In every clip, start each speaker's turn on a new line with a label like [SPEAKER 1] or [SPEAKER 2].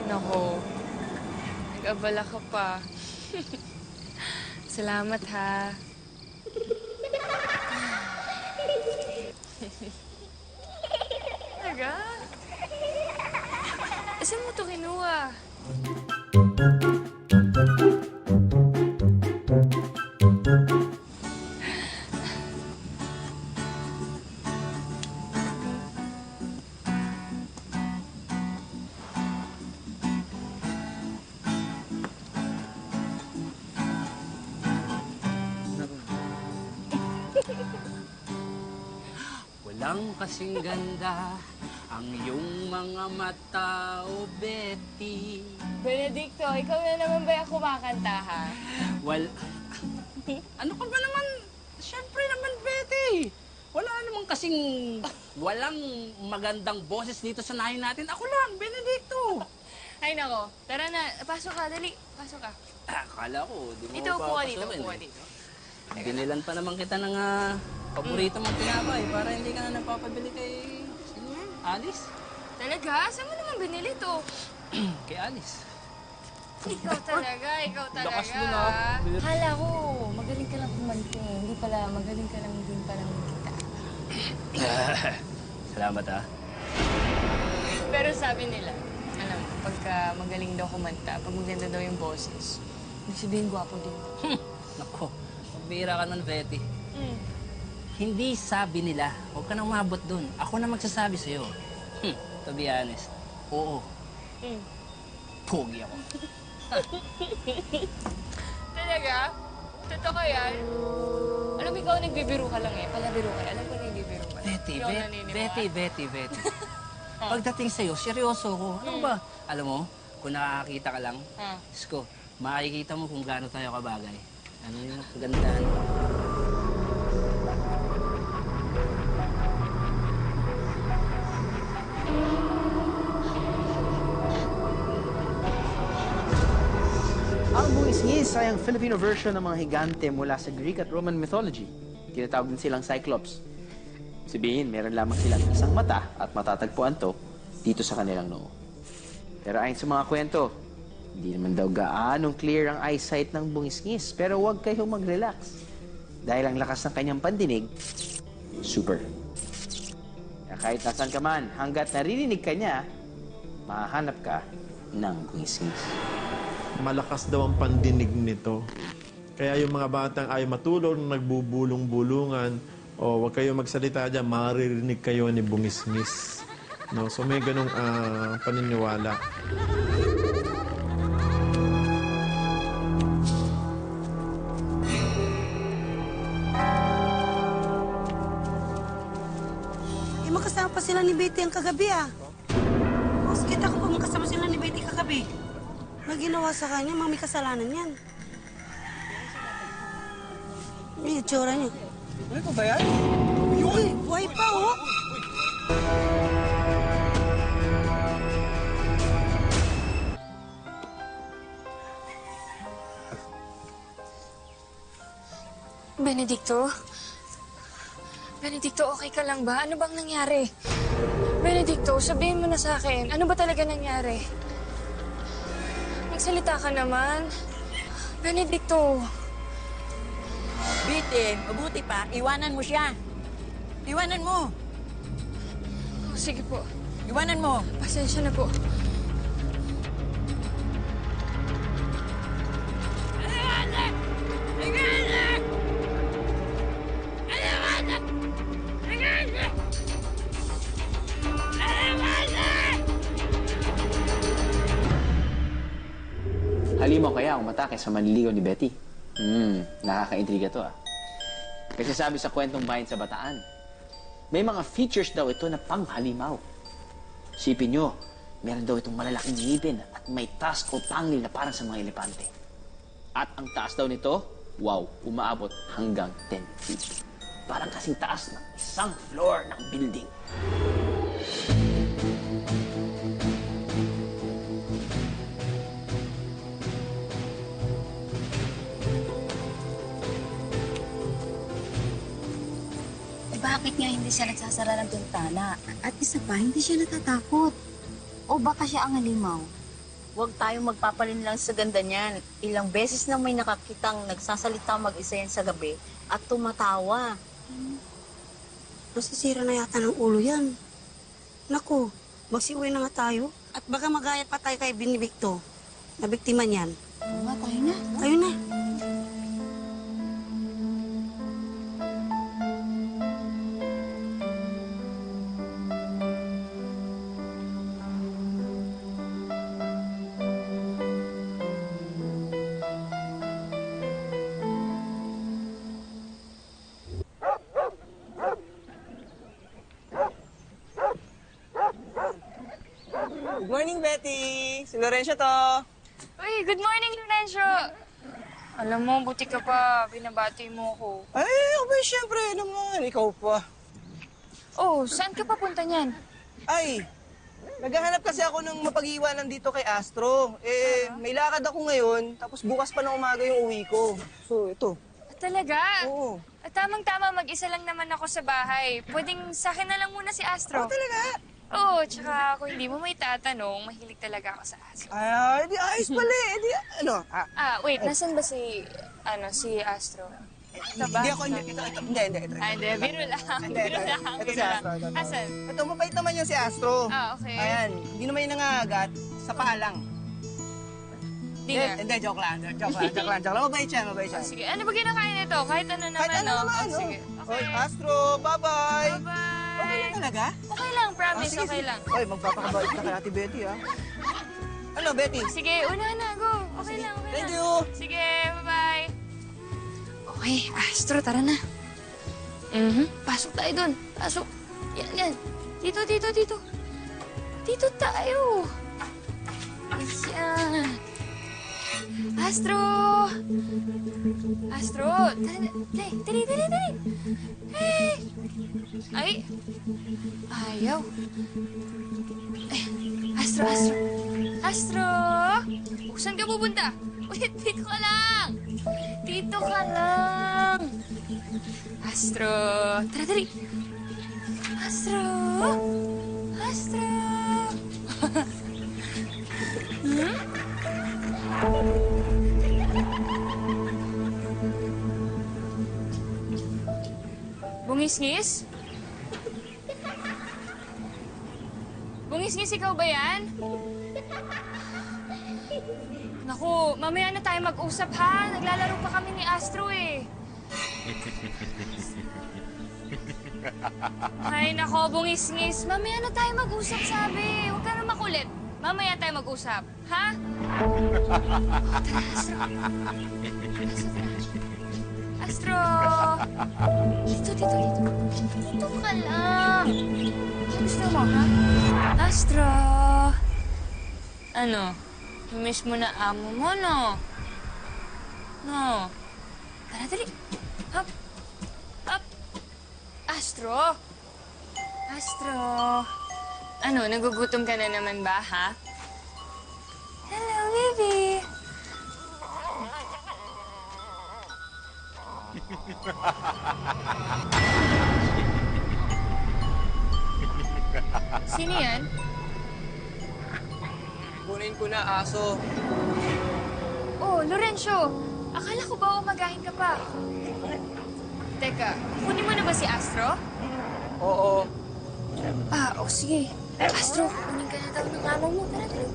[SPEAKER 1] Nako, nag-abala ka pa. Salamat, ha. Talaga? Saan mo ito kinuha?
[SPEAKER 2] Walang kasing ganda ang iyong mga mata, oh Betty.
[SPEAKER 1] Benedicto, ikaw na naman ba yung kumakanta, ha?
[SPEAKER 2] Ano ka ba naman? Siyempre naman, Betty. Wala namang kasing walang magandang boses dito sa nahin natin. Ako lang, Benedicto.
[SPEAKER 1] Ay, nako. Tara na. Pasok ka, dali. Pasok ka.
[SPEAKER 2] Akala ko, di mo
[SPEAKER 1] Ito, upo ka dito.
[SPEAKER 2] papasukin,
[SPEAKER 1] Upo ka
[SPEAKER 2] eh.
[SPEAKER 1] dito.
[SPEAKER 2] Binilan pa naman kita ng paborito mong tinapay para hindi ka na napapabili kay... Sino yan? Alice?
[SPEAKER 1] Talaga? Saan mo naman binili to?
[SPEAKER 2] Kay Alice.
[SPEAKER 1] Ikaw talaga, ikaw talaga.
[SPEAKER 2] Lakas mo na.
[SPEAKER 1] Hala ko, magaling ka lang kumanta eh. Hindi pala, magaling ka lang din palang kita.
[SPEAKER 2] Salamat, ah.
[SPEAKER 1] Pero sabi nila, alam mo, pagka magaling daw kumanta, pag maganda daw yung boses, ibig sabihin gwapo din.
[SPEAKER 2] Nako, magbira ka nun, Betty.
[SPEAKER 1] Mm.
[SPEAKER 2] Hindi sabi nila, huwag ka nang umabot dun. Ako na magsasabi sa'yo. To be honest, oo,
[SPEAKER 1] Mm.
[SPEAKER 2] pogi ako.
[SPEAKER 1] Talaga? Totoo yan? Alam mo, ikaw nagbibiro ka lang eh. Palabiro ka. Alam ko nagbibiro ka.
[SPEAKER 2] Betty,
[SPEAKER 1] Ikaw naniniwala.
[SPEAKER 2] Betty. Pagdating sa'yo, seryoso ko. Ano ba? Alam mo, kung nakakakita ka lang,
[SPEAKER 1] Ah.
[SPEAKER 2] Diyos ko, makikita mo kung gaano tayo kabagay. Ano yung kagandahan?
[SPEAKER 3] Ang buwis-ngis ay ang Filipino version ng mga higante mula sa Greek at Roman mythology. Tinatawag din silang Cyclops. Sabihin, meron lamang silang isang mata at matatagpuan to dito sa kanilang noo. Pero ayon sa mga kwento, hindi naman daw gaanong clear ang eyesight ng bungis-ngis. Pero huwag kayong mag-relax. Dahil ang lakas ng kanyang pandinig, super. Kaya kahit nasan ka man, hanggat naririnig ka niya, mahahanap ka ng bungis-ngis.
[SPEAKER 4] Malakas daw ang pandinig nito. Kaya yung mga batang ay matulog, nagbubulong-bulungan, o wag kayo magsalita dyan, maririnig kayo ni bungisngis. No? So may ganong paniniwala.
[SPEAKER 5] Eh, magkasama pa sila ni Betty ang kagabi, ah. Mas kita ko pa magkasama sila ni Betty kagabi. May ginawa sa kanya, may kasalanan yan. May itsura niya.
[SPEAKER 3] Ano ko ba yan?
[SPEAKER 5] Uy, buhay pa, oh.
[SPEAKER 1] Benedicto? Benedicto, okay ka lang ba? Ano bang nangyari? Benedicto, sabihin mo na sa akin, ano ba talaga nangyari? Magsalita ka naman. Benedicto.
[SPEAKER 6] Bitin, mabuti pa, iwanan mo siya. Iwanan mo.
[SPEAKER 1] Oh, sige po.
[SPEAKER 6] Iwanan mo.
[SPEAKER 1] Pasensya na po.
[SPEAKER 3] Halimaw kaya ang matake sa manliligaw ni Betty? Nakaka-intriga to ah. Kasi sabi sa kwentong bayan sa Bataan, may mga features daw ito na panghalimaw. Sipin nyo, meron daw itong malalaking ngipin at may task o tangil na parang sa mga elepante. At ang taas daw nito, wow, umaabot hanggang 10 feet. Parang kasing taas ng isang floor ng building.
[SPEAKER 7] Bakit nga hindi siya nagsasara ng bintana? At isa pa, hindi siya natatakot. O baka siya ang halimaw?
[SPEAKER 6] Huwag tayong magpapalinlang sa ganda niyan. Ilang beses na may nakakitang nagsasalita mag-isa yan sa gabi at tumatawa.
[SPEAKER 5] Masisira na yata ng ulo yan. Naku, magsiuwi na nga tayo. At baka magaya pa tayo kay Benedicto. Na biktima niyan.
[SPEAKER 6] Tayo na.
[SPEAKER 5] Tayo na.
[SPEAKER 8] Good morning, Betty! Si Lorenzo to.
[SPEAKER 1] Uy, good morning, Lorenzo! Alam mo, buti ka pa. Binabati mo ako.
[SPEAKER 8] Ay, abay, syempre naman. Ikaw pa.
[SPEAKER 1] Oh, saan ka papunta niyan?
[SPEAKER 8] Ay, naghahanap kasi ako ng mapag-iwanan dito kay Astro. May lakad ako ngayon, tapos bukas pa ng umaga yung uwi ko. So, ito.
[SPEAKER 1] Talaga?
[SPEAKER 8] Oo.
[SPEAKER 1] At tamang-tama, mag-isa lang naman ako sa bahay. Pwedeng sa akin na lang muna si Astro.
[SPEAKER 8] Oh, talaga?
[SPEAKER 1] Oo, tsaka kung hindi mo may tatanong, mahilig talaga ako sa Astro.
[SPEAKER 8] Ay, di ayos pala eh. Di, ano?
[SPEAKER 1] Wait, nasan ba si Astro? Ito ba?
[SPEAKER 8] Hindi ako, hindi. Ito. Hindi.
[SPEAKER 1] Hindi, biro lang.
[SPEAKER 8] Hindi,
[SPEAKER 1] Biro lang.
[SPEAKER 8] ito si
[SPEAKER 1] Biro lang.
[SPEAKER 8] Astro. Ito.
[SPEAKER 1] Asan?
[SPEAKER 8] Ito, mabait naman yung si Astro.
[SPEAKER 1] Okay.
[SPEAKER 8] Ayan, hindi naman yung nangagat. Sa paa lang.
[SPEAKER 1] Di nga.
[SPEAKER 8] Hindi, joke lang. Mabait siya.
[SPEAKER 1] Sige, ano ba kinakain nito? Kahit ano naman,
[SPEAKER 8] Kahit ano
[SPEAKER 1] no?
[SPEAKER 8] naman,
[SPEAKER 1] Oh,
[SPEAKER 8] ano.
[SPEAKER 1] sige.
[SPEAKER 8] Oy,
[SPEAKER 1] Okay.
[SPEAKER 8] Astro, bye-bye!
[SPEAKER 1] Bye-bye!
[SPEAKER 8] Okay lang talaga?
[SPEAKER 1] Okay lang, promise,
[SPEAKER 8] Sige,
[SPEAKER 1] okay
[SPEAKER 8] sige.
[SPEAKER 1] lang.
[SPEAKER 8] Oy, magpapakabait na kay Ate Betty, ha? Ano, Betty?
[SPEAKER 1] Sige, una na, go. Okay lang, okay
[SPEAKER 8] Thank
[SPEAKER 1] lang.
[SPEAKER 8] you!
[SPEAKER 1] Sige, bye-bye. Okay, Astro, tara na. Pasok tayo dun. Pasok. Yan. Dito. Dito tayo. Ayan. Astro! Dali. Hey! Ay! Ayaw. Astro! Saan ka pupunta? Wait, dito ka lang! Astro! Tara, dali! Astro! Bungis-ngis? Bungis-ngis, ikaw ba yan? Naku, mamaya na tayo mag-usap ha. Naglalaro pa kami ni Astro eh. Ay, nako, bungis-ngis. Mamaya na tayo mag-usap, sabi. Huwag ka na makulit. Mamaya tayo mag-usap, ha? Tara, Astro. Astro! Dito. Dito ka lang. Gusto mo, ha? Astro! Ano? Miss mo na amo mo, no? No. Tara, dali. Hop. Astro! Ano, nagugutom ka na naman ba, ha? Hello, baby! Sino yan?
[SPEAKER 8] Kunin ko na, aso.
[SPEAKER 1] Oh, Lorenzo! Akala ko ba umagahin ka pa? Teka, kunin mo na ba si Astro?
[SPEAKER 8] Oo.
[SPEAKER 1] Sige. Astro, kunin ka na daw ng amo mo. Tara, dali.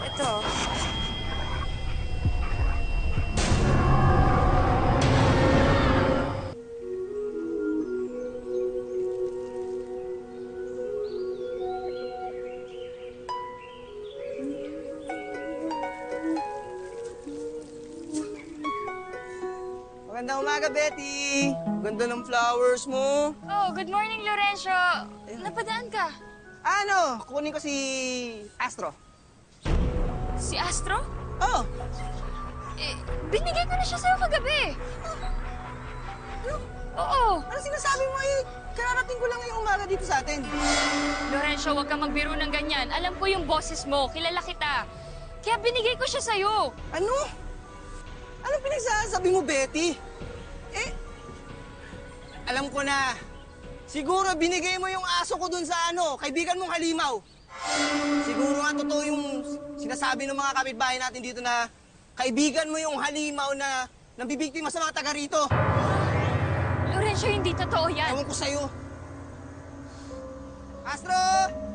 [SPEAKER 1] Ito.
[SPEAKER 8] Magandang umaga, Betty. Ganda ng flowers mo.
[SPEAKER 1] Oh, good morning, Lorenzo. Napadaan ka?
[SPEAKER 8] Ano, kukunin ko si Astro.
[SPEAKER 1] Si Astro?
[SPEAKER 8] Oh,
[SPEAKER 1] Binigay ko na siya sa'yo kagabi. Oo.
[SPEAKER 8] ano sinasabi mo eh? Kararating ko lang ngayong umaga dito sa atin.
[SPEAKER 1] Lorenzo, huwag kang magbiro ng ganyan. Alam ko yung boses mo. Kilala kita. Kaya binigay ko siya sa'yo.
[SPEAKER 8] Ano? Anong pinagsasabi mo, Betty? Alam ko na. Siguro binigay mo yung aso ko dun sa kaibigan mong halimaw. Siguro nga totoo yung sinasabi ng mga kapitbahay natin dito na kaibigan mo yung halimaw na nambibiktima sa mga taga rito.
[SPEAKER 1] Lorenzo, hindi totoo yan.
[SPEAKER 8] Ewan ko sa'yo. Astro!